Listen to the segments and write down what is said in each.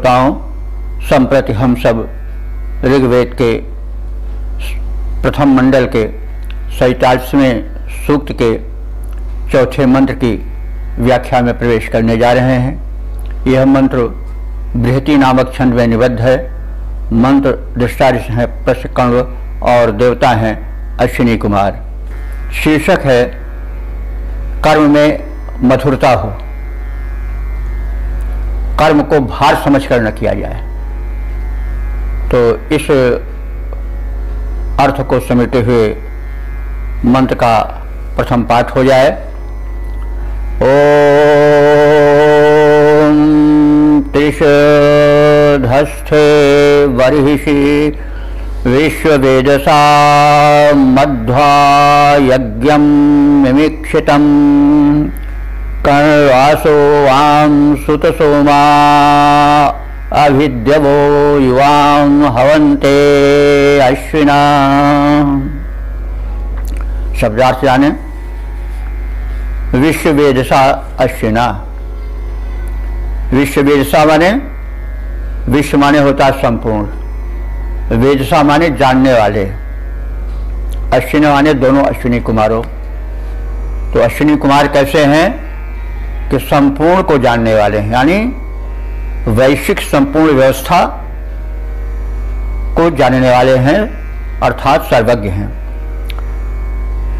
श्रोताओं, संप्रति हम सब ऋग्वेद के प्रथम मंडल के 47वें सूक्त के चौथे मंत्र की व्याख्या में प्रवेश करने जा रहे हैं। यह मंत्र बृहति नामक छंद में निबद्ध है। मंत्र दृष्टा ऋषि हैं प्रश्नकण्व और देवता हैं अश्विनी कुमार। शीर्षक है कर्म में मधुरता हो, कर्म को भार समझकर न किया जाए। तो इस अर्थ को समेटे हुए मंत्र का प्रथम पाठ हो जाए। ओम त्रिशधस्थे बर्हिषि विश्ववेदसा मध्वा यज्ञं मिमिक्षितं कर्णवासो वां सुतसोमा अभिद्यवो युवां हवन्ते अश्विना। शब्दार्थ जाने। विश्ववेदसा अश्विना। विश्ववेदसा माने, विश्व माने होता है संपूर्ण, वेदसा माने जानने वाले, अश्विनी माने दोनों अश्विनी कुमारों। तो अश्विनी कुमार कैसे हैं कि संपूर्ण को जानने वाले हैं, यानी वैश्विक संपूर्ण व्यवस्था को जानने वाले हैं, अर्थात सर्वज्ञ हैं।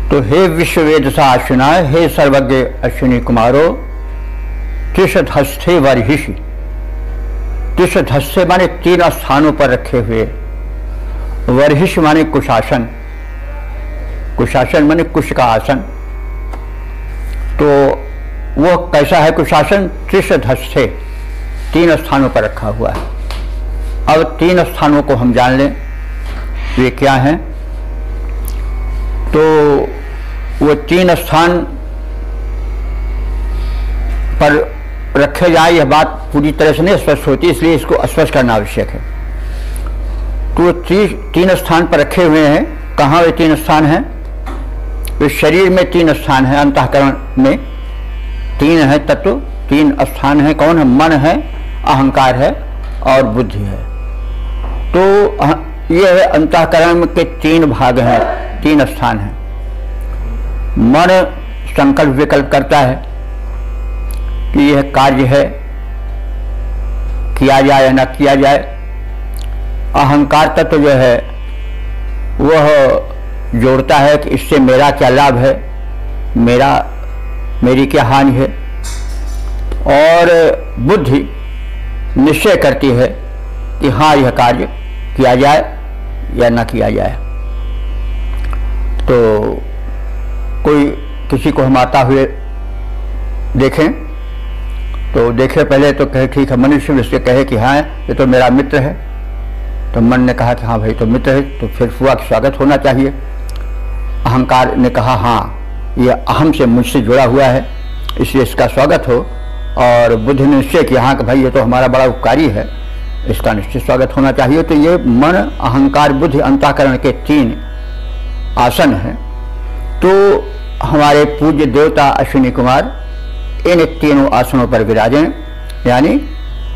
तो हे विश्ववेदसा अश्विना, हे सर्वज्ञ अश्विनी कुमारों, त्रिशधस्थे बर्हिषि। त्रिशधस्थे माने 3 स्थानों पर रखे हुए, बर्हिष माने कुशासन, कुशासन माने कुश का आसन। तो वो कैसा है कुशासन? त्रिशधस्थे, 3 स्थानों पर रखा हुआ है। अब 3 स्थानों को हम जान लें, वे क्या हैं। तो वो 3 स्थान पर रखे जाए, यह बात पूरी तरह से नहीं स्पष्ट होती, इसलिए इसको स्पष्ट करना आवश्यक है। तो 3 स्थान पर रखे हुए हैं। कहाँ वे 3 स्थान हैं? वे शरीर में 3 स्थान हैं, अंतःकरण में 3 है तत्व, 3 स्थान है। कौन है? मन है, अहंकार है और बुद्धि है। तो ये अंतःकरण के 3 भाग हैं, 3 स्थान हैं। मन संकल्प विकल्प करता है कि यह कार्य है, किया जाए या न किया जाए। अहंकार तत्व जो है वह जोड़ता है कि इससे मेरा क्या लाभ है, मेरी क्या हानि है। और बुद्धि निश्चय करती है कि हाँ, यह कार्य किया जाए या न किया जाए। तो कोई किसी को हम आता हुए देखें तो देखे पहले तो कहे ठीक है, मनुष्य उससे कहे कि हाँ ये तो मेरा मित्र है। तो मन ने कहा कि हाँ भाई तो मित्र है, तो फिर हुआ कि स्वागत होना चाहिए। अहंकार ने कहा हाँ ये अहम से मुझसे जुड़ा हुआ है, इसलिए इसका स्वागत हो। और बुद्धि ने निश्चय किया हाँ कि भाई ये तो हमारा बड़ा उपकारी है, इसका निश्चित स्वागत होना चाहिए। तो ये मन, अहंकार, बुद्धि, अंतःकरण के 3 आसन हैं। तो हमारे पूज्य देवता अश्विनी कुमार इन 3 आसनों पर विराजें, यानी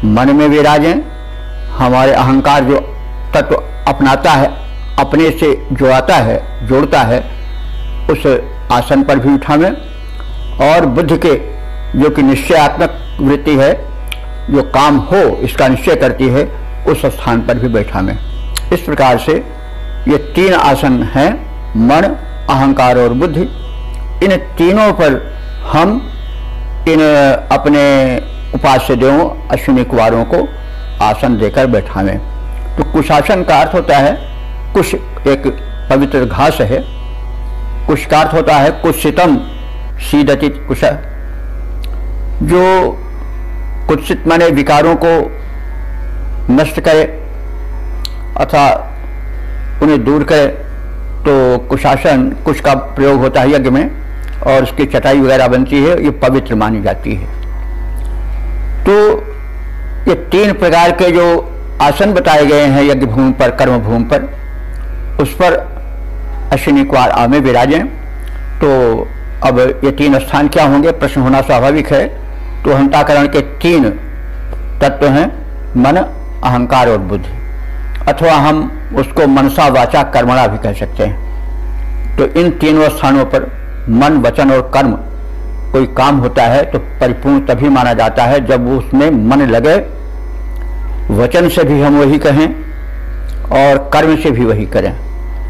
मन में विराजें। हमारे अहंकार जो तत्व अपनाता है, अपने से जोड़ता है, उस आसन पर भी उठावें। और बुद्धि के जो कि निश्चयात्मक वृत्ति है, जो काम हो इसका निश्चय करती है, उस स्थान पर भी बैठावें। इस प्रकार से ये 3 आसन हैं, मन, अहंकार और बुद्धि। इन तीनों पर हम इन अपने उपास्य देवों अश्विनी कुमारों को आसन देकर बैठावें। तो कुशासन का अर्थ होता है, कुश एक पवित्र घास है। कुश का अर्थ होता है कुत्सितम सीदति कुश, जो कुत्सित माने विकारों को नष्ट करे अथवा उन्हें दूर करे। तो कुशासन, कुश का प्रयोग होता है यज्ञ में, और उसकी चटाई वगैरह बनती है, ये पवित्र मानी जाती है। तो ये 3 प्रकार के जो आसन बताए गए हैं यज्ञ भूमि पर, कर्म भूमि पर, उस पर अश्विनी कुमार आमे विराजें। तो अब ये 3 स्थान क्या होंगे, प्रश्न होना स्वाभाविक है। तो अंतःकरण के 3 तत्व हैं, मन, अहंकार और बुद्धि, अथवा हम उसको मनसा वाचा कर्मणा भी कह सकते हैं। तो इन तीनों स्थानों पर मन, वचन और कर्म कोई काम होता है तो परिपूर्ण तभी माना जाता है जब उसमें मन लगे, वचन से भी हम वही कहें और कर्म से भी वही करें।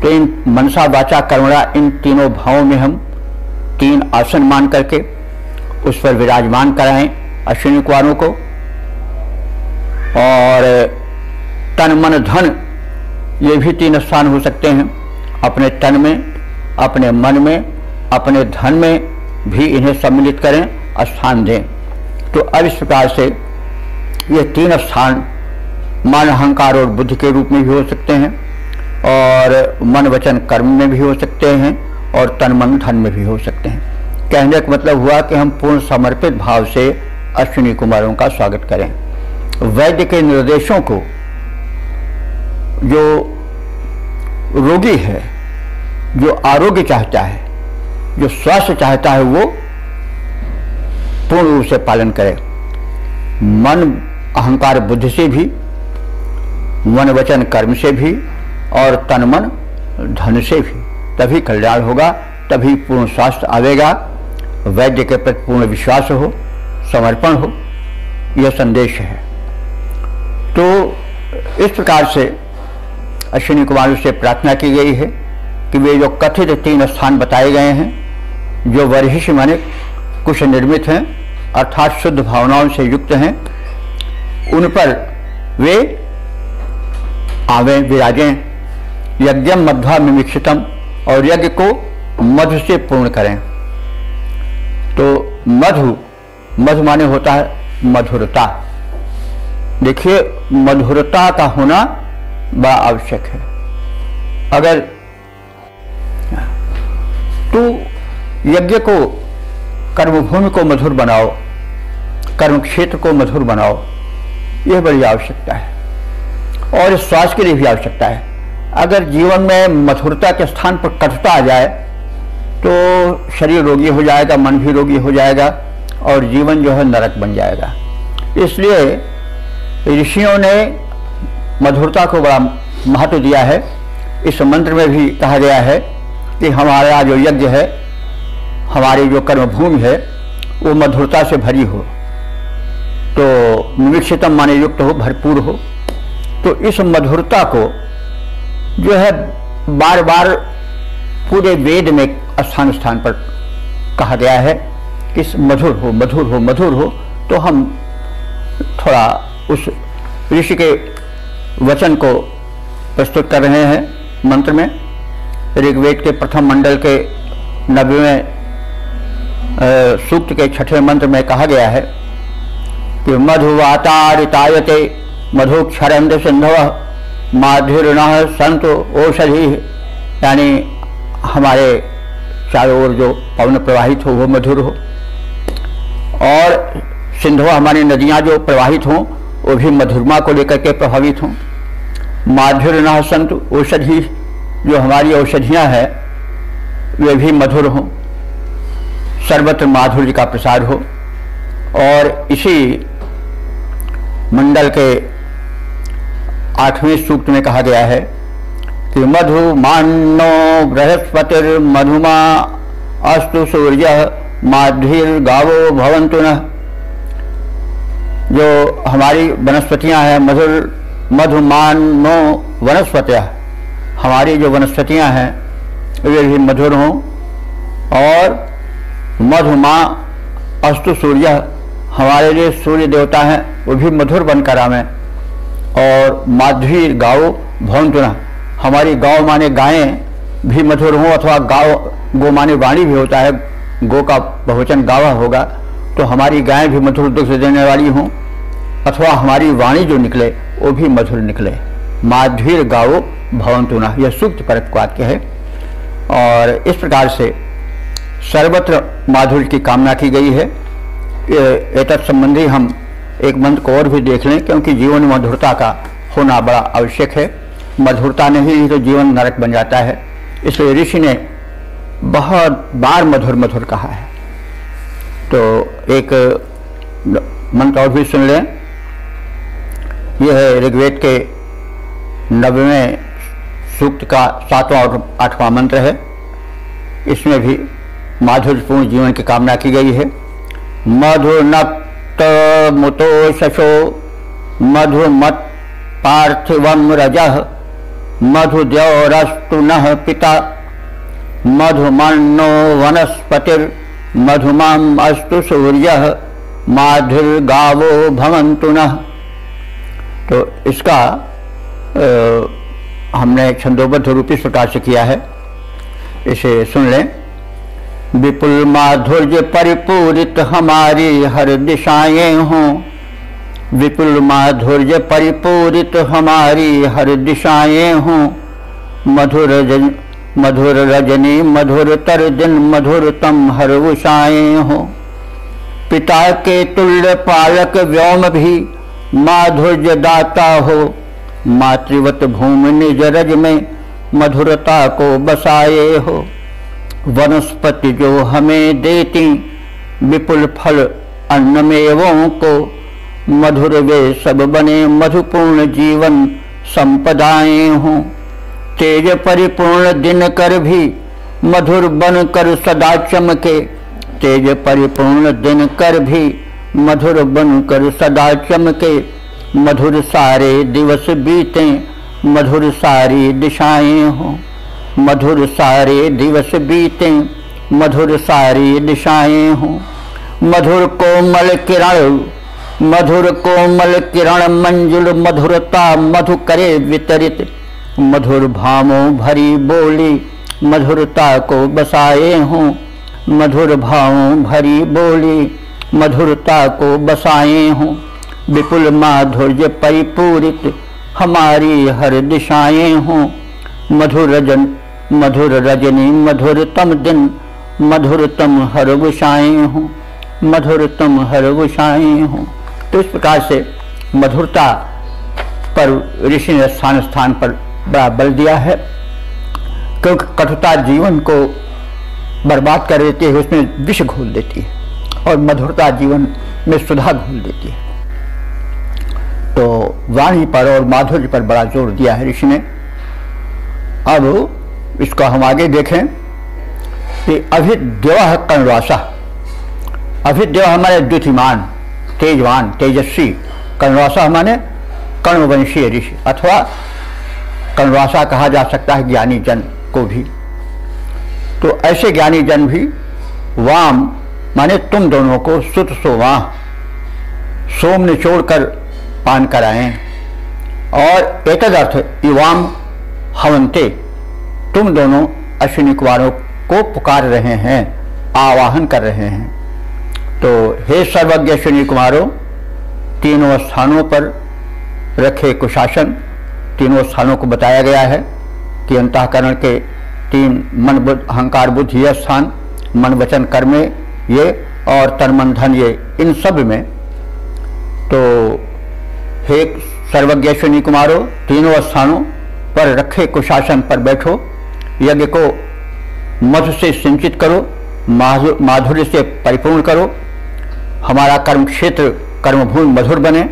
तो इन मनसा वाचा कर्मणा, इन तीनों भावों में हम 3 आसन मान करके उस पर विराजमान कराएं अश्विनी कुमारों को। और तन, मन, धन, ये भी 3 स्थान हो सकते हैं। अपने तन में, अपने मन में, अपने धन में भी इन्हें सम्मिलित करें, स्थान दें। तो अब इस प्रकार से ये 3 स्थान मन, अहंकार और बुद्धि के रूप में भी हो सकते हैं, और मन, वचन, कर्म में भी हो सकते हैं, और तन, मन, धन में भी हो सकते हैं। कहने का मतलब हुआ कि हम पूर्ण समर्पित भाव से अश्विनी कुमारों का स्वागत करें। वैद्य के निर्देशों को जो रोगी है, जो आरोग्य चाहता है, जो स्वास्थ्य चाहता है, वो पूर्ण रूप से पालन करे। मन, अहंकार, बुद्धि से भी, मन, वचन, कर्म से भी, और तन, मन, धन से भी, तभी कल्याण होगा, तभी पूर्ण स्वास्थ्य आवेगा। वैद्य के प्रति पूर्ण विश्वास हो, समर्पण हो, यह संदेश है। तो इस प्रकार से अश्विनी कुमारों से प्रार्थना की गई है कि वे जो कथित 3 स्थान बताए गए हैं, जो वर्हिष माने कुछ निर्मित हैं, अर्थात शुद्ध भावनाओं से युक्त हैं, उन पर वे आवें, विराजें। यज्ञम मध्वा मिमिक्षितम, और यज्ञ को मधु से पूर्ण करें। तो मधु, मधु माने होता है मधुरता। देखिए, मधुरता का होना बड़ा आवश्यक है। अगर तो यज्ञ को, कर्मभूमि को मधुर बनाओ, कर्म क्षेत्र को मधुर बनाओ, यह बड़ी आवश्यकता है, और स्वास्थ्य के लिए भी आवश्यकता है। अगर जीवन में मधुरता के स्थान पर कटुता आ जाए तो शरीर रोगी हो जाएगा, मन भी रोगी हो जाएगा, और जीवन जो है नरक बन जाएगा। इसलिए ऋषियों ने मधुरता को बड़ा महत्व दिया है। इस मंत्र में भी कहा गया है कि हमारा जो यज्ञ है, हमारी जो कर्मभूमि है, वो मधुरता से भरी हो। तो मिमिक्षितम माने युक्त हो, भरपूर हो। तो इस मधुरता को जो है बार बार पूरे वेद में स्थान स्थान पर कहा गया है कि मधुर हो, मधुर हो, मधुर हो। तो हम थोड़ा उस ऋषि के वचन को प्रस्तुत कर रहे हैं मंत्र में। ऋग्वेद के प्रथम मंडल के 90वें सूक्त के 6ठे मंत्र में कहा गया है कि मधुवातारितायते मधुक्षरंद सिंधव माधुर्नः संत औषधि, यानी हमारे चारों ओर जो पवन प्रवाहित हो वो मधुर हो, और सिंधु हमारी नदियां जो प्रवाहित हों वो भी मधुरमा को लेकर के प्रभावित हों। माधुर्नः संत औषधि, जो हमारी औषधियां हैं वे भी मधुर हों, सर्वत्र माधुर्य का प्रसार हो। और इसी मंडल के 8वें सूक्त में कहा गया है कि मधुमान्नो बृहस्पतिर्मधुमा अस्तु सूर्य माधुर्गावो भवन्तु नः। जो हमारी वनस्पतियां हैं, मधुमान्नो वनस्पतियां, हमारी जो वनस्पतियां हैं वे भी मधुर हों, और मधुमा अस्तु सूर्य, हमारे लिए सूर्य देवता हैं वो भी मधुर बनकर आवें। और माधुरी गाओ भवन्तु नः, हमारी गाँव माने गायें भी मधुर हों, अथवा गो माने वाणी भी होता है, गो का बहुवचन गावा होगा, तो हमारी गायें भी मधुर दुग्ध देने वाली हों, अथवा हमारी वाणी जो निकले वो भी मधुर निकले। माधुर गाओ भवन्तु नः, यह सूक्त परक वाक्य है। और इस प्रकार से सर्वत्र माधुर्य की कामना की गई है। एतत् संबंधी हम एक मंत्र को और भी देख लें, क्योंकि जीवन में मधुरता का होना बड़ा आवश्यक है। मधुरता नहीं तो जीवन नरक बन जाता है। इसलिए ऋषि ने बहुत बार मधुर मधुर कहा है। तो एक मंत्र और भी सुन लें यह है ऋग्वेद के 90वें सूक्त का 7वां और 8वां मंत्र है। इसमें भी माधुर्यपूर्ण जीवन की कामना की गई है। मधुनक्त मुतो शशो मधुमत पार्थिवम रजः मधुद्यौरस्तु नः पिता मधुमन्नो वनस्पतिर मधुमाम अस्तु सूर्यः माधुर्गावो भवन्तु नः। तो इसका हमने छंदोबद्ध रूप इस प्रकार से किया है, इसे सुन लें। विपुल माधुर्य परिपूरित हमारी हर दिशाएं हों, विपुल माधुर्य परिपूरित हमारी हर दिशाएं हों, मधुर रजनी मधुर तर दिन मधुरतम हर उषाएं हों। पिता के तुल्य पालक व्योम भी माधुर्य दाता हो, मातृवत भूमि निज रज में मधुरता को बसाए हो। वनस्पति जो हमें देती विपुल फल अन्न मेवों को, मधुर वे सब बने मधुपूर्ण जीवन संपदाएं हों। तेज परिपूर्ण दिन कर भी मधुर बन कर सदा चमके, तेज परिपूर्ण दिन कर भी मधुर बन कर सदा चमके। मधुर सारे दिवस बीते मधुर सारी दिशाएं हों, मधुर सारे दिवस बीते मधुर सारी दिशाएं हों। मधुर कोमल किरण मधुर कोमल किरण मंजुल मधुरता मधु करे वितरित, मधुर भावों भरी बोली मधुरता को बसाए हों। मधुर भावों भरी बोली मधुरता को बसाए हों। विपुल माधुर्य परिपूरित हमारी हर दिशाएं हों। मधुर रजनी मधुरतम दिन मधुरतम हर उषाएं हों, मधुरतम हर उषाएं हों। तो इस प्रकार से मधुरता पर ऋषि ने स्थान स्थान पर बड़ा बल दिया है, क्योंकि कटुता जीवन को बर्बाद कर देती है, उसमें विष घोल देती है, और मधुरता जीवन में सुधा घोल देती है। तो वाणी पर और माधुर्य पर बड़ा जोर दिया है ऋषि ने। अब इसको हम आगे देखें कि अभिद्यव कर्णवासा, अभिद्यव हमारे द्युतिमान तेजवान तेजस्वी, कर्णवासा हमारे कर्णवंशीय ऋषि, अथवा कर्णवासा कहा जा सकता है ज्ञानी जन को भी। तो ऐसे ज्ञानी जन भी वाम माने तुम दोनों को सुत सोवाह सोम निचोड़ कर पान कराएं, और एतदर्थ युवाम हवंते तुम दोनों अश्विनी कुमारों को पुकार रहे हैं, आवाहन कर रहे हैं। तो हे सर्वज्ञ अश्विनी कुमारों, तीनों स्थानों पर रखे कुशासन, तीनों स्थानों को बताया गया है कि अंतःकरण के तीन मन बुद्ध अहंकार बुद्धि यह स्थान, मन वचन कर्म ये, और तन मन धन ये, इन सब में। तो हे सर्वज्ञ अश्विनी कुमारों, तीनों स्थानों पर रखे कुशासन पर बैठो, यज्ञ को मधु से सिंचित करो, माधुर्य से परिपूर्ण करो, हमारा कर्म क्षेत्र कर्मभूमि मधुर बने।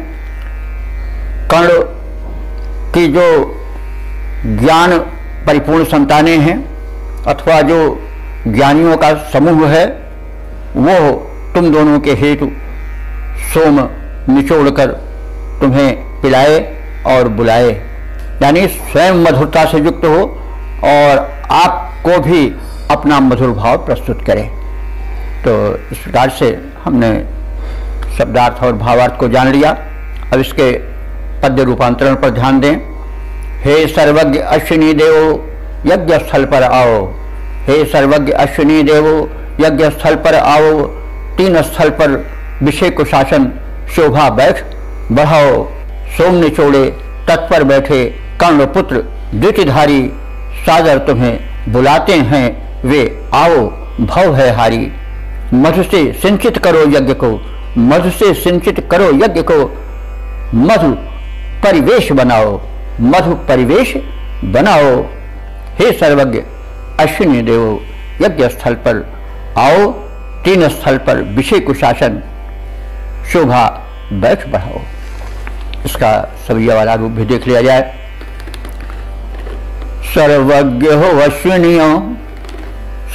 कर्ण की जो ज्ञान परिपूर्ण संतानें हैं, अथवा जो ज्ञानियों का समूह है, वो तुम दोनों के हेतु सोम निचोड़कर तुम्हें पिलाए और बुलाए, यानी स्वयं मधुरता से युक्त हो और आपको भी अपना मधुर भाव प्रस्तुत करें। तो इस प्रकार से हमने शब्दार्थ और भावार्थ को जान लिया। अब इसके पद्य रूपांतरण पर ध्यान दें। हे सर्वज्ञ अश्विनी देवो यज्ञ स्थल पर आओ, हे सर्वज्ञ अश्विनी देवो यज्ञ स्थल पर आओ। तीन स्थल पर विषय को शासन शोभा बैठ बढ़ाओ, सोम निचोड़े तत्पर बैठे कर्णपुत्र द्युतिधारी, सादर तुम्हें बुलाते हैं वे आओ भव है हारी। मधु से सिंचित करो यज्ञ को, मधु से सिंचित करो यज्ञ को, मधु परिवेश बनाओ, मधु परिवेश बनाओ। हे सर्वज्ञ अश्विनी देवो यज्ञ स्थल पर आओ, तीन स्थल पर विषय कुशासन शोभा बैठ बढ़ाओ। इसका सविया वाला रूप भी देख लिया जाए। सर्वज्ञ हो अश्विनियों,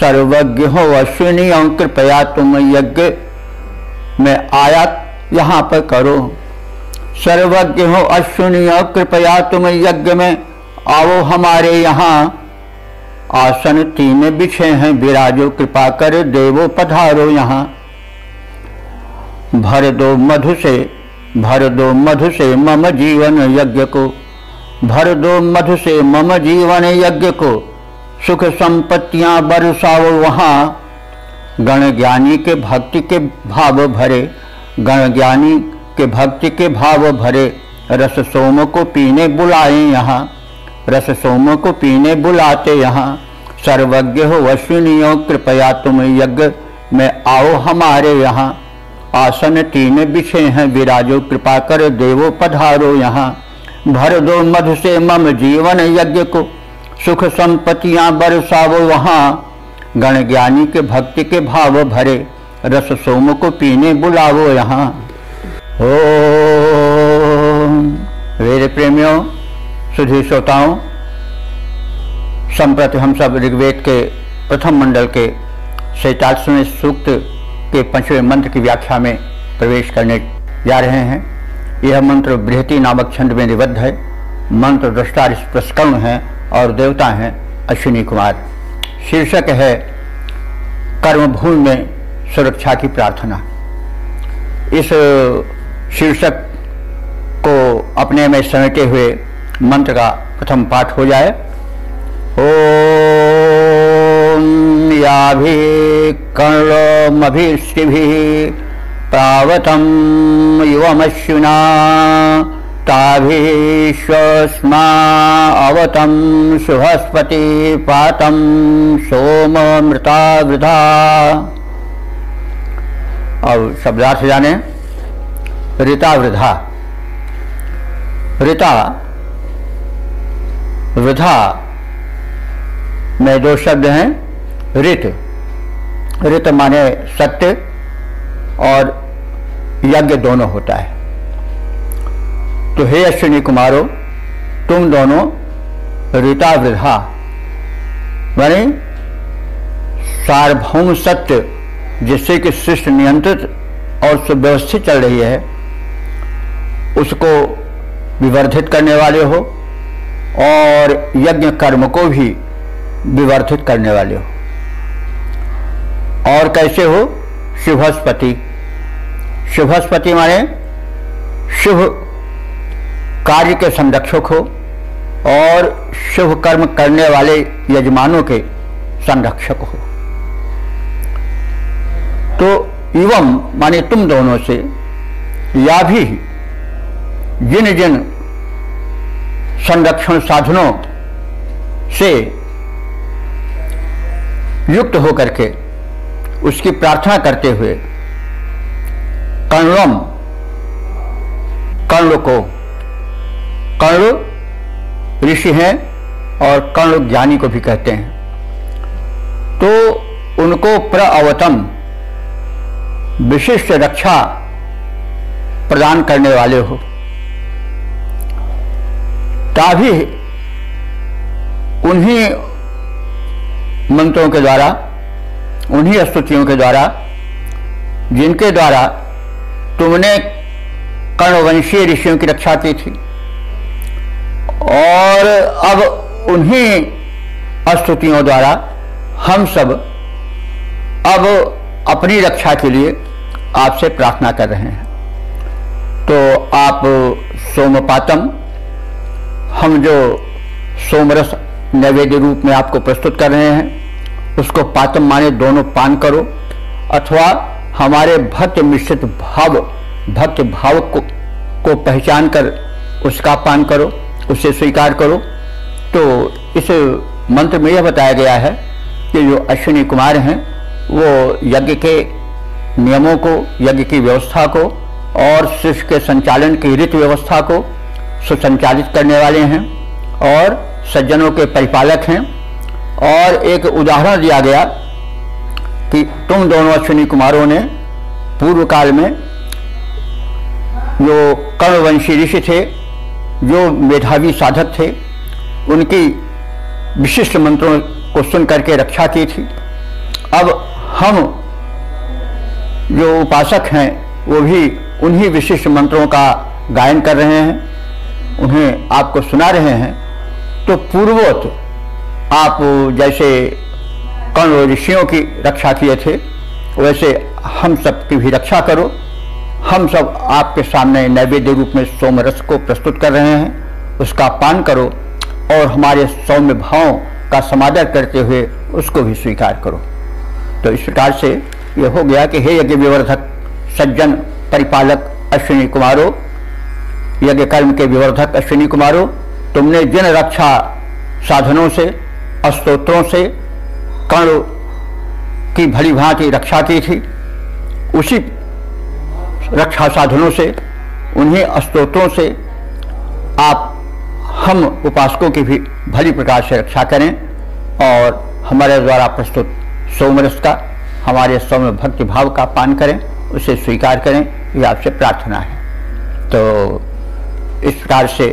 सर्वज्ञ हो अश्विनियों, कृपया तुम यज्ञ में आया यहाँ पर करो। सर्वज्ञ हो अश्विनियों, कृपया तुम यज्ञ में आओ हमारे यहाँ। आसन 3 बिछे हैं विराजो, कृपा कर देवो पधारो यहाँ। भर दो मधु से, भर दो मधु से मम जीवन यज्ञ को, भर दो मधु से मम जीवन यज्ञ को। सुख संपत्तियां बरसाओ वहाँ, गण ज्ञानी के भक्ति के भाव भरे, गण ज्ञानी के भक्ति के भाव भरे। रस सोम को पीने बुलाए यहाँ, रस सोम को पीने बुलाते यहाँ। सर्वज्ञ हो अश्विनियों, कृपया तुम यज्ञ में आओ हमारे यहाँ। आसन 3 बिछे हैं विराजो, कृपा कर देवो पधारो यहाँ। भर दो मधु से मम जीवन यज्ञ को, सुख संपत्तियां बरसावो वहाँ। गण ज्ञानी के भक्ति के भाव भरे, रस सोम को पीने बुलावो यहाँ। ओम। वेद प्रेमियों, सुधी श्रोताओं, संप्रति हम सब ऋग्वेद के प्रथम मंडल के 47वें सूक्त के 5वें मंत्र की व्याख्या में प्रवेश करने जा रहे हैं। यह मंत्र बृहति नामक छंद में निबद्ध है। मंत्र दृष्टा प्रस्करण है और देवता हैं अश्विनी कुमार। शीर्षक है कर्मभूमि में सुरक्षा की प्रार्थना। इस शीर्षक को अपने में समेटे हुए मंत्र का प्रथम पाठ हो जाए। ओम याभि कर्णमभिष्टिभिः प्रावतं युवमश्विना, ताभिश्वस्मा अवतं शुभस्पति पातं सोममृता वृधा। अब शब्दार्थ जाने। ऋता वृधा, ऋता वृधा में 2 शब्द हैं। ऋत, ऋत माने सत्य और यज्ञ दोनों होता है। तो हे अश्विनी कुमारों, तुम दोनों ऋता वृधा माने सार्वभौम सत्य जिससे कि सृष्टि नियंत्रित और सुव्यवस्थित चल रही है उसको विवर्धित करने वाले हो और यज्ञ कर्म को भी विवर्धित करने वाले हो। और कैसे हो? शुभस्पति, शुभस्पति माने शुभ कार्य के संरक्षक हो और शुभ कर्म करने वाले यजमानों के संरक्षक हो। तो एवं माने तुम दोनों से, या भी जिन जिन संरक्षण साधनों से युक्त होकर के उसकी प्रार्थना करते हुए कर्णम, कर्ण को, कर्ण ऋषि हैं और कर्ण ज्ञानी को भी कहते हैं, तो उनको प्रअवतम विशिष्ट रक्षा प्रदान करने वाले हो। ताभी उन्हीं मंत्रों के द्वारा, उन्हीं स्तुतियों के द्वारा जिनके द्वारा तुमने कर्णवंशीय ऋषियों की रक्षा की थी, और अब उन्हीं स्तुतियों द्वारा हम सब अब अपनी रक्षा के लिए आपसे प्रार्थना कर रहे हैं। तो आप सोमपातम, हम जो सोमरस नैवेद्य रूप में आपको प्रस्तुत कर रहे हैं उसको पातम माने दोनों पान करो, अथवा हमारे भक्त मिश्रित भाव, भक्त भाव को पहचान कर उसका पान करो, उसे स्वीकार करो। तो इस मंत्र में यह बताया गया है कि जो अश्विनी कुमार हैं वो यज्ञ के नियमों को, यज्ञ की व्यवस्था को और सृष्टि के संचालन की रीति व्यवस्था को सुसंचालित करने वाले हैं और सज्जनों के परिपालक हैं। और एक उदाहरण दिया गया कि तुम दोनों अश्विनी कुमारों ने पूर्व काल में जो कर्णवंशी ऋषि थे जो मेधावी साधक थे, उनकी विशिष्ट मंत्रों को सुन करके रक्षा की थी। अब हम जो उपासक हैं वो भी उन्हीं विशिष्ट मंत्रों का गायन कर रहे हैं, उन्हें आपको सुना रहे हैं। तो पूर्वोक्त आप जैसे कर्ण ऋषियों की रक्षा किए थे वैसे हम सब की भी रक्षा करो। हम सब आपके सामने नैवेद्य रूप में सोम रस को प्रस्तुत कर रहे हैं, उसका पान करो और हमारे सौम्य भावों का समादर करते हुए उसको भी स्वीकार करो। तो इस प्रकार से ये हो गया कि हे यज्ञ विवर्धक सज्जन परिपालक अश्विनी कुमारो, यज्ञ कर्म के विवर्धक अश्विनी कुमारो, तुमने जिन रक्षा साधनों से, स्तोत्रों से कर्ण की भली भांति रक्षा की थी, उसी रक्षा साधनों से, उन्हीं स्तोत्रों से आप हम उपासकों की भी भली प्रकार से रक्षा करें और हमारे द्वारा प्रस्तुत सोमरस का, हमारे सौम्य भक्ति भाव का पान करें, उसे स्वीकार करें, ये आपसे प्रार्थना है। तो इस प्रकार से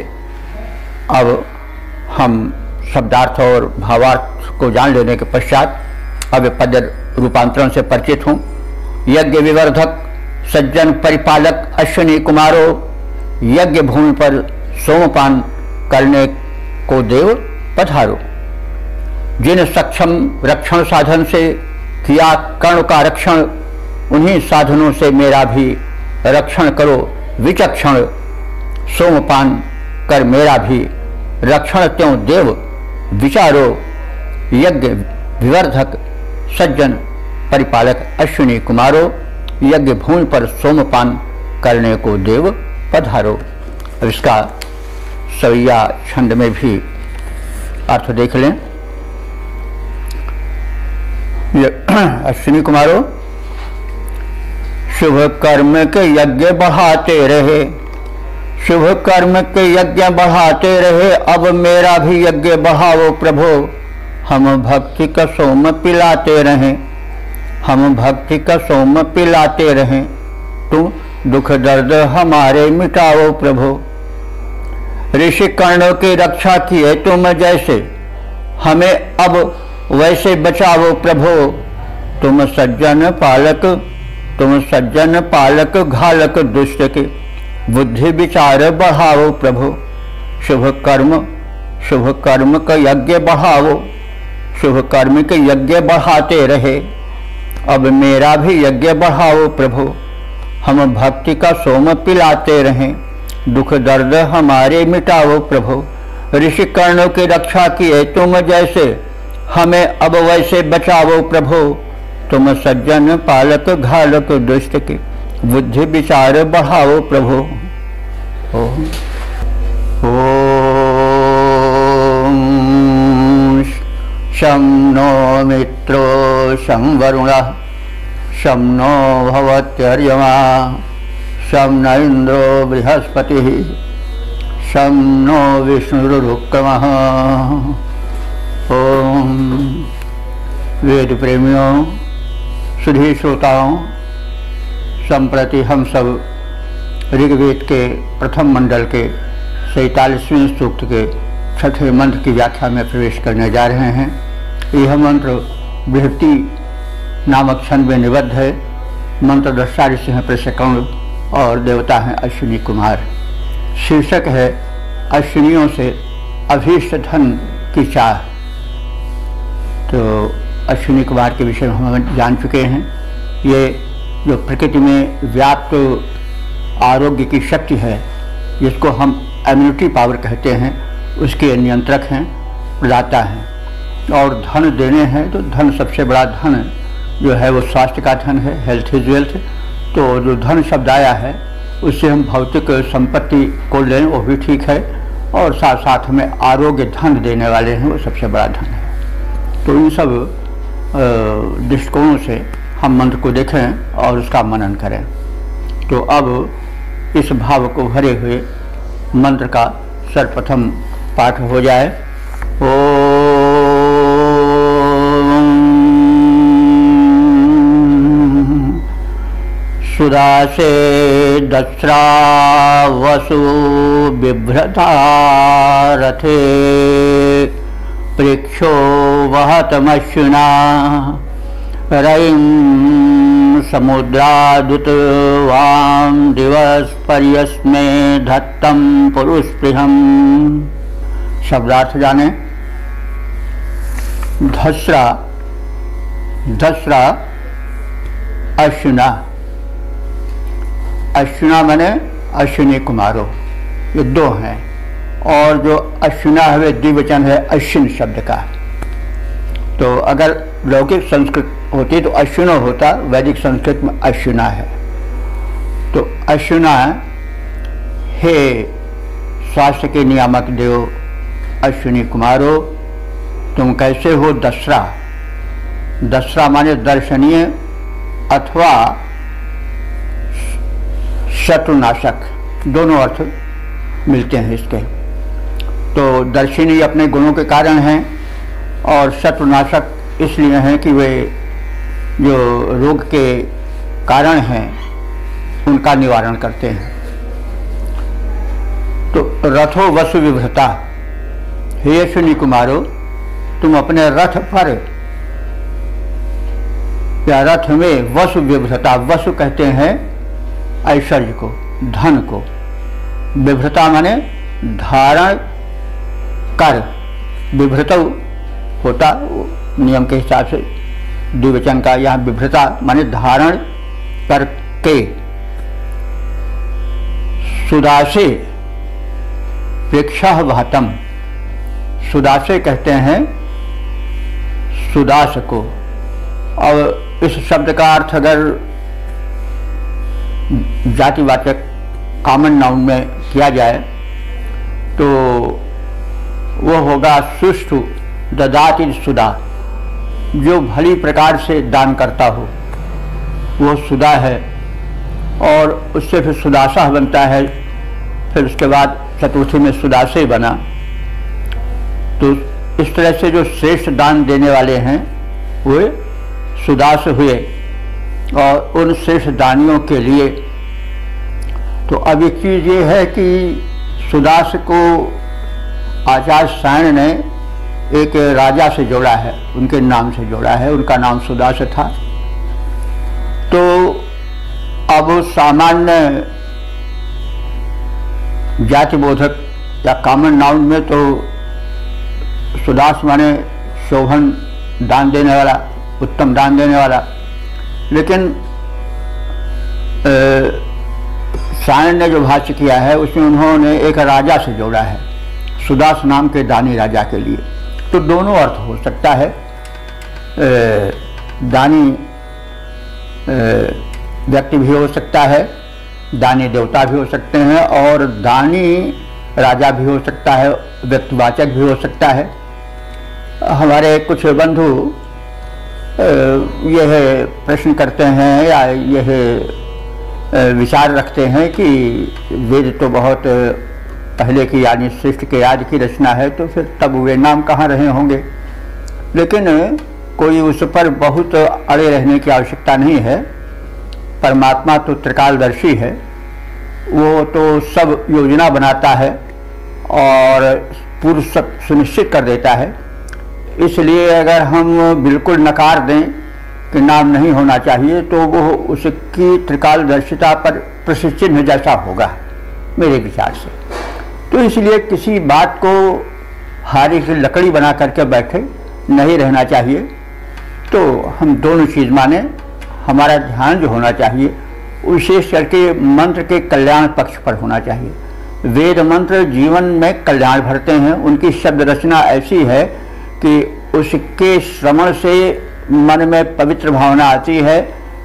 अब हम शब्दार्थ और भावार्थ को जान लेने के पश्चात अब पद रूपांतरण से परिचित हूँ। यज्ञ विवर्धक सज्जन परिपालक अश्विनी कुमारो, यज्ञ भूमि पर सोमपान करने को देव पधारो। जिन सक्षम रक्षण साधन से किया कर्ण का रक्षण, उन्हीं साधनों से मेरा भी रक्षण करो विचक्षण। सोमपान कर मेरा भी रक्षण त्यों देव विचारो। यज्ञ विवर्धक सज्जन परिपालक अश्विनी कुमारो, यज्ञ भूमि पर सोमपान करने को देव पधारो। अब इसका सवैया छंद में भी अर्थ देख लें। अश्विनी कुमारो, शुभ कर्म के यज्ञ बढ़ाते रहे, शुभ कर्म के यज्ञ बढ़ाते रहे, अब मेरा भी यज्ञ बढ़ाओ प्रभो। हम भक्ति का सोम पिलाते रहें, हम भक्ति का सोम पिलाते रहें, तुम दुख दर्द हमारे मिटाओ प्रभो। ऋषि कर्णों की रक्षा किए तुम जैसे, हमें अब वैसे बचाओ प्रभो। तुम सज्जन पालक, तुम सज्जन पालक घालक दुष्ट के, बुद्धि विचार बढ़ाओ प्रभो। शुभ कर्म का यज्ञ बढ़ाओ, शुभ कर्म के यज्ञ बढ़ाते रहे, अब मेरा भी यज्ञ बढ़ाओ प्रभो। हम भक्ति का सोम पिलाते रहें, दुख दर्द हमारे मिटाओ प्रभो। ऋषि कर्णों की रक्षा किए तुम जैसे, हमें अब वैसे बचाओ प्रभो। तुम सज्जन पालक घालक दुष्ट के, बुद्धि विचार बढ़ाओ प्रभो। ओम शं नो मित्रो शं वरुणः शं नो भवत्यर्यमा शं न इंद्रो बृहस्पतिः शं नो विष्णुरुक्रमः। ओम वेद प्रेमियों, सुधी श्रोताओं, संप्रति हम सब ऋग्वेद के प्रथम मंडल के 47वें सूक्त के छठे मंत्र की व्याख्या में प्रवेश करने जा रहे हैं। यह मंत्र बृहति नामक छंद में निबद्ध है। मंत्र दृष्टा ऋषि हैं प्रशकर्ण और देवता हैं अश्विनी कुमार। शीर्षक है अश्विनियों से अभीष्ट धन की चाह। तो अश्विनी कुमार के विषय में हम जान चुके हैं। ये जो प्रकृति में व्याप्त आरोग्य की शक्ति है, जिसको हम इम्यूनिटी पावर कहते हैं, उसके नियंत्रक हैं, प्रदाता हैं। और धन देने हैं तो धन सबसे बड़ा धन जो है वो स्वास्थ्य का धन है, हेल्थ इज वेल्थ। तो जो धन शब्द आया है उससे हम भौतिक संपत्ति को लें वो भी ठीक है, और साथ साथ हमें आरोग्य धन देने वाले हैं वो सबसे बड़ा धन है। तो इन सब दृष्टिकोणों से हम मंत्र को देखें और उसका मनन करें। तो अब इस भाव को भरे हुए मंत्र का सर्वप्रथम पाठ हो जाए। ओम सुधा से दस्रा वसु बिभ्रता रथे प्रेक्षो वहतमश्विना रयिं समुद्रादुत वाम दिवस पर्यस्मे धत्तम पुरुषप्रियम। शब्दार्थ जाने। धस्रा, धस्रा अश्विना, अश्विना माने अश्विनी कुमारों, ये दो हैं। और जो अश्विना है वे द्विवचन है अश्विन शब्द का। तो अगर लौकिक संस्कृत होती तो अश्विनो होता, वैदिक संस्कृत में अश्विना है। तो अश्विना, हे स्वास्थ्य के नियामक देव अश्विनी कुमारों, तुम कैसे हो? दस्रा, दस्रा माने दर्शनीय अथवा शत्रुनाशक, दोनों अर्थ मिलते हैं इसके। तो दर्शिनी अपने गुणों के कारण हैं और शत्रुनाशक इसलिए हैं कि वे जो रोग के कारण हैं उनका निवारण करते हैं। तो रथो वसु विभ्रता, हे अश्विनी कुमारों, तुम अपने रथ पर या रथ में वसु विभ्रता, वसु कहते हैं ऐश्वर्य को, धन को, विभ्रता माने धारण कर, विभ्रत होता नियम के हिसाब से द्विवचन का, यहाँ विभ्रता माने धारण करके। सुदासे प्रेक्षा वहतम, सुदासे कहते हैं सुदास को। और इस शब्द का अर्थ अगर जातिवाचक कॉमन नाउन में किया जाए तो वो होगा सुष्ठु ददाति सुदा, जो भली प्रकार से दान करता हो वो सुदा है। और उससे फिर सुदासा बनता है, फिर उसके बाद चतुर्थी में सुदासे बना। तो इस तरह से जो श्रेष्ठ दान देने वाले हैं वे सुदास हुए। और उन श्रेष्ठ दानियों के लिए तो अब एक चीज़ ये है कि सुदास को आचार्य सायण ने एक राजा से जोड़ा है, उनके नाम से जोड़ा है, उनका नाम सुदास था। तो अब सामान्य जाति बोधक या कॉमन नाउन में तो सुदास माने शोभन दान देने वाला, उत्तम दान देने वाला। लेकिन सायण ने जो भाष्य किया है उसमें उन्होंने एक राजा से जोड़ा है, सुदास नाम के दानी राजा के लिए। तो दोनों अर्थ हो सकता है, दानी व्यक्ति भी हो सकता है, दानी देवता भी हो सकते हैं, और दानी राजा भी हो सकता है, व्यक्तिवाचक भी हो सकता है। हमारे कुछ बंधु यह प्रश्न करते हैं या यह विचार रखते हैं कि वेद तो बहुत पहले की यानी सृष्टि के आदि की रचना है, तो फिर तब वे नाम कहाँ रहे होंगे। लेकिन कोई उस पर बहुत अड़े रहने की आवश्यकता नहीं है। परमात्मा तो त्रिकालदर्शी है, वो तो सब योजना बनाता है और पूर्व सब सुनिश्चित कर देता है। इसलिए अगर हम बिल्कुल नकार दें कि नाम नहीं होना चाहिए तो वो उसकी त्रिकालदर्शिता पर प्रश्न चिन्ह जैसा होगा मेरे विचार से। तो इसलिए किसी बात को हारी की लकड़ी बना करके बैठे नहीं रहना चाहिए। तो हम दोनों चीज़ माने, हमारा ध्यान जो होना चाहिए विशेष करके मंत्र के कल्याण पक्ष पर होना चाहिए। वेद मंत्र जीवन में कल्याण भरते हैं, उनकी शब्द रचना ऐसी है कि उसके श्रवण से मन में पवित्र भावना आती है,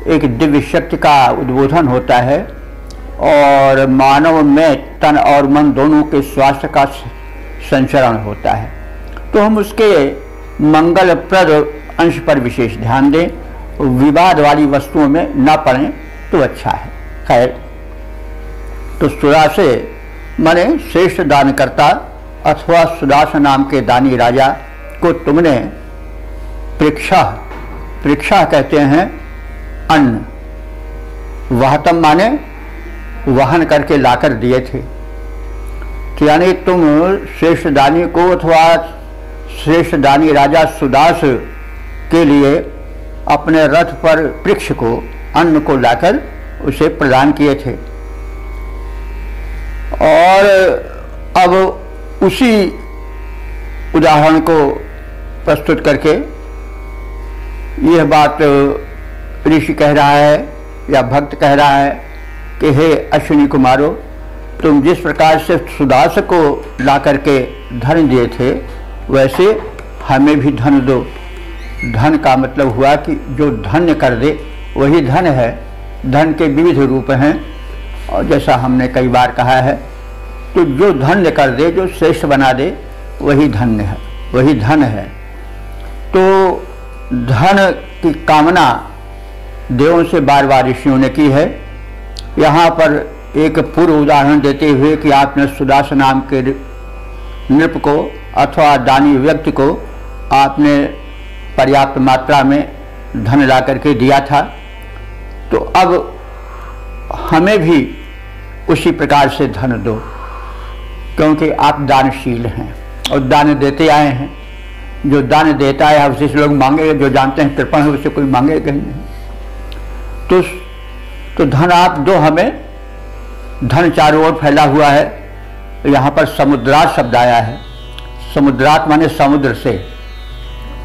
एक दिव्य शक्ति का उद्बोधन होता है और मानव में तन और मन दोनों के स्वास्थ्य का संचरण होता है। तो हम उसके मंगलप्रद अंश पर विशेष ध्यान दें, विवाद वाली वस्तुओं में न पड़ें तो अच्छा है। खैर, तो सुदासे माने श्रेष्ठ दानकर्ता अथवा सुदास नाम के दानी राजा को तुमने परीक्षा, परीक्षा कहते हैं अन्न, वहतम माने वहन करके लाकर दिए थे। तो यानी तुम श्रेष्ठ दानी को अथवा श्रेष्ठ दानी राजा सुदास के लिए अपने रथ पर वृक्ष को, अन्न को लाकर उसे प्रदान किए थे। और अब उसी उदाहरण को प्रस्तुत करके यह बात ऋषि कह रहा है या भक्त कह रहा है कि हे अश्विनी कुमारों, तुम जिस प्रकार से सुदास को ला करके धन दिए थे वैसे हमें भी धन दो। धन का मतलब हुआ कि जो धन्य कर दे वही धन है। धन के विविध रूप हैं और जैसा हमने कई बार कहा है, तो जो धन्य कर दे, जो श्रेष्ठ बना दे वही धन्य है, वही धन है। तो धन की कामना देवों से बार बार ऋषियों ने की है। यहाँ पर एक पूर्व उदाहरण देते हुए कि आपने सुदास नाम के नृप को अथवा दानी व्यक्ति को आपने पर्याप्त मात्रा में धन ला करके दिया था, तो अब हमें भी उसी प्रकार से धन दो, क्योंकि आप दानशील हैं और दान देते आए हैं। जो दान देता है उससे लोग मांगेंगे, जो जानते हैं कृपण है उससे कोई मांगेगा ही नहीं। तो धन आप दो हमें। धन चारों ओर फैला हुआ है। यहाँ पर समुद्रात शब्द आया है। समुद्रात माने समुद्र से।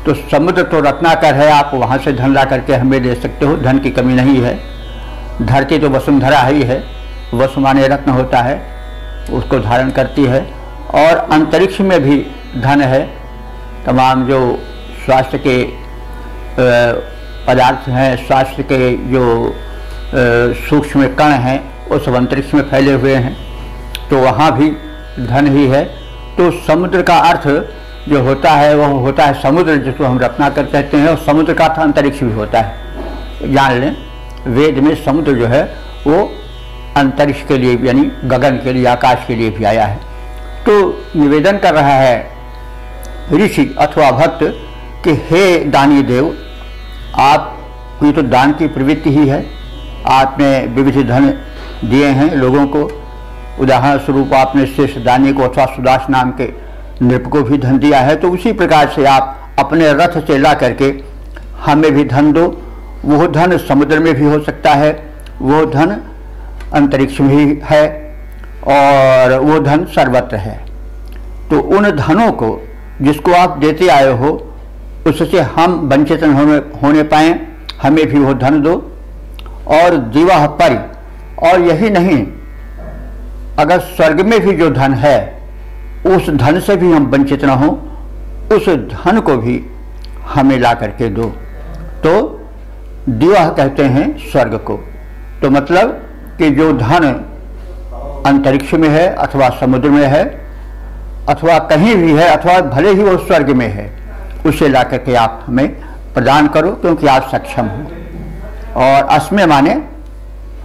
तो समुद्र तो रत्नाकर है, आप वहाँ से धन ला करके हमें दे सकते हो, धन की कमी नहीं है। धरती तो वसुंधरा ही है, वसु माने रत्न होता है, उसको धारण करती है। और अंतरिक्ष में भी धन है। तमाम जो स्वास्थ्य के पदार्थ हैं, स्वास्थ्य के जो सूक्ष्म कण हैं, वो सब अंतरिक्ष में फैले हुए हैं, तो वहाँ भी धन ही है। तो समुद्र का अर्थ जो होता है वह होता है समुद्र, जिसको हम रत्नाकर कहते हैं, और समुद्र का अर्थ अंतरिक्ष भी होता है। जान लें, वेद में समुद्र जो है वो अंतरिक्ष के लिए यानी गगन के लिए, आकाश के लिए भी आया है। तो निवेदन कर रहा है ऋषि अथवा भक्त कि हे दानी देव, आपकी तो दान की प्रवृत्ति ही है। आपने विविध धन दिए हैं लोगों को। उदाहरण स्वरूप आपने श्रेष्ठ दानी को अथवा सुदास नाम के नृप को भी धन दिया है। तो उसी प्रकार से आप अपने रथ से ला करके हमें भी धन दो। वो धन समुद्र में भी हो सकता है, वो धन अंतरिक्ष में भी है, और वो धन सर्वत्र है। तो उन धनों को जिसको आप देते आए हो उससे हम वंचित होने पाएँ, हमें भी वो धन दो। और दिवा परि, और यही नहीं, अगर स्वर्ग में भी जो धन है उस धन से भी हम वंचित न हो, उस धन को भी हमें ला करके दो। तो दिवा कहते हैं स्वर्ग को। तो मतलब कि जो धन अंतरिक्ष में है अथवा समुद्र में है अथवा कहीं भी है, अथवा भले ही वो स्वर्ग में है, उसे ला करके आप हमें प्रदान करो, क्योंकि आप सक्षम हो। और अस्मे माने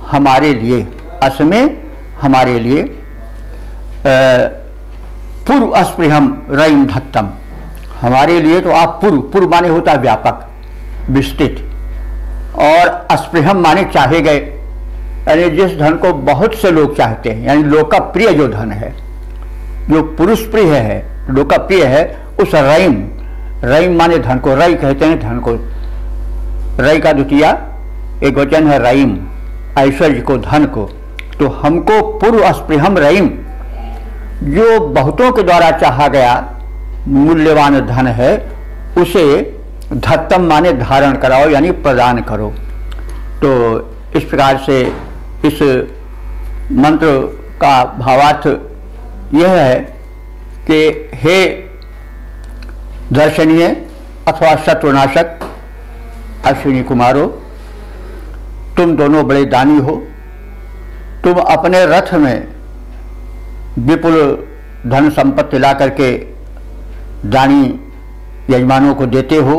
हमारे लिए, अस्मे हमारे लिए, पूर्व अस्पृहम रईम धत्तम, हमारे लिए तो आप पूर्व, पूर्व माने होता है व्यापक, विस्तृत, और अस्पृहम माने चाहे गए, यानी जिस धन को बहुत से लोग चाहते हैं, यानी लोकप्रिय जो धन है, जो पुरुष प्रिय है, लोकप्रिय है, उस रईम, रईम माने धन को, रई कहते हैं धन को, रई का द्वितीया एक वचन है रईम, ऐश्वर्य को, धन को। तो हमको पूर्व अस्पृहम रईम, जो बहुतों के द्वारा चाहा गया मूल्यवान धन है, उसे धत्तम माने धारण कराओ, यानी प्रदान करो। तो इस प्रकार से इस मंत्र का भावार्थ यह है कि हे दर्शनीय अथवा शत्रुनाशक अश्विनी कुमारों, तुम दोनों बड़े दानी हो। तुम अपने रथ में विपुल धन संपत्ति ला करके दानी यजमानों को देते हो,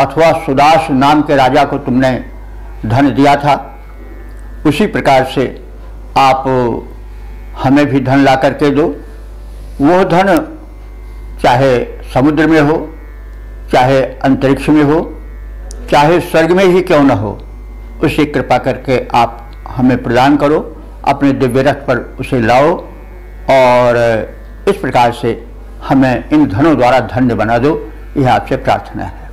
अथवा सुदास नाम के राजा को तुमने धन दिया था। उसी प्रकार से आप हमें भी धन ला करके दो। वो धन चाहे समुद्र में हो, चाहे अंतरिक्ष में हो, चाहे स्वर्ग में ही क्यों न हो, उसे कृपा करके आप हमें प्रदान करो, अपने दिव्य रथ पर उसे लाओ और इस प्रकार से हमें इन धनों द्वारा धन्य बना दो, यह आपसे प्रार्थना है।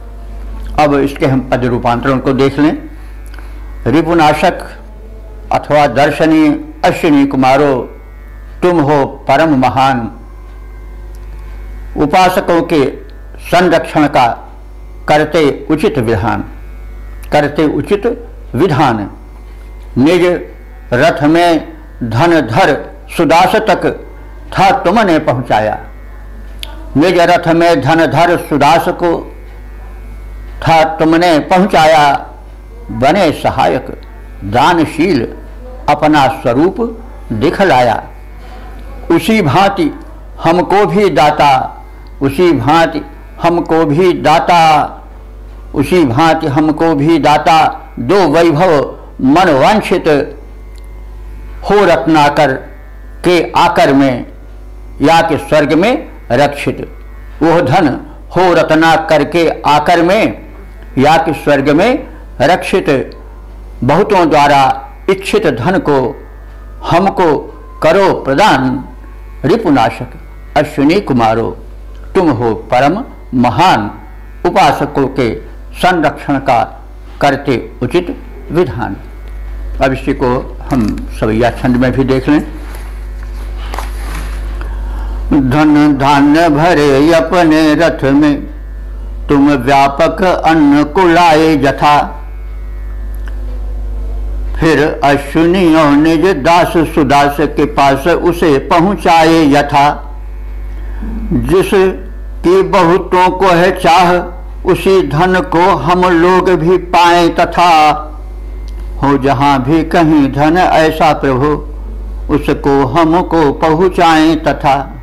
अब इसके हम पद रूपांतरण को देख लें। रिपुनाशक अथवा दर्शनी अश्विनी कुमारो, तुम हो परम महान। उपासकों के संरक्षण का करते उचित विधान, करते उचित विधान। निज रथ में धन धर सुदास तक था तुमने पहुंचाया। निज रथ में धन धर सुदास को था तुमने पहुंचाया। बने सहायक दानशील अपना स्वरूप दिखलाया। उसी भांति हमको भी दाता, उसी भांति हमको भी दाता, उसी भांति हमको भी दाता। दो वैभव मनवांछित हो रत्नाकर के आकर में, या के स्वर्ग में रक्षित। वह धन हो रत्नाकर के आकर में, या के स्वर्ग में रक्षित। बहुतों द्वारा इच्छित धन को हमको करो प्रदान। रिपुनाशक अश्विनी कुमारो, तुम हो परम महान। उपासकों के संरक्षण का करते उचित विधान। अब इसी को हम सवैया छंद में भी देख लें। धन धान्य भरे अपने रथ में, तुम व्यापक अन्न को लाए जथा। फिर अश्विनियों निज दास सुदास के पास उसे पहुंचाए यथा। जिस की बहुतों को है चाह, उसी धन को हम लोग भी पाए तथा। हो जहां भी कहीं धन ऐसा प्रभु, उसको हमको पहुंचाएं तथा।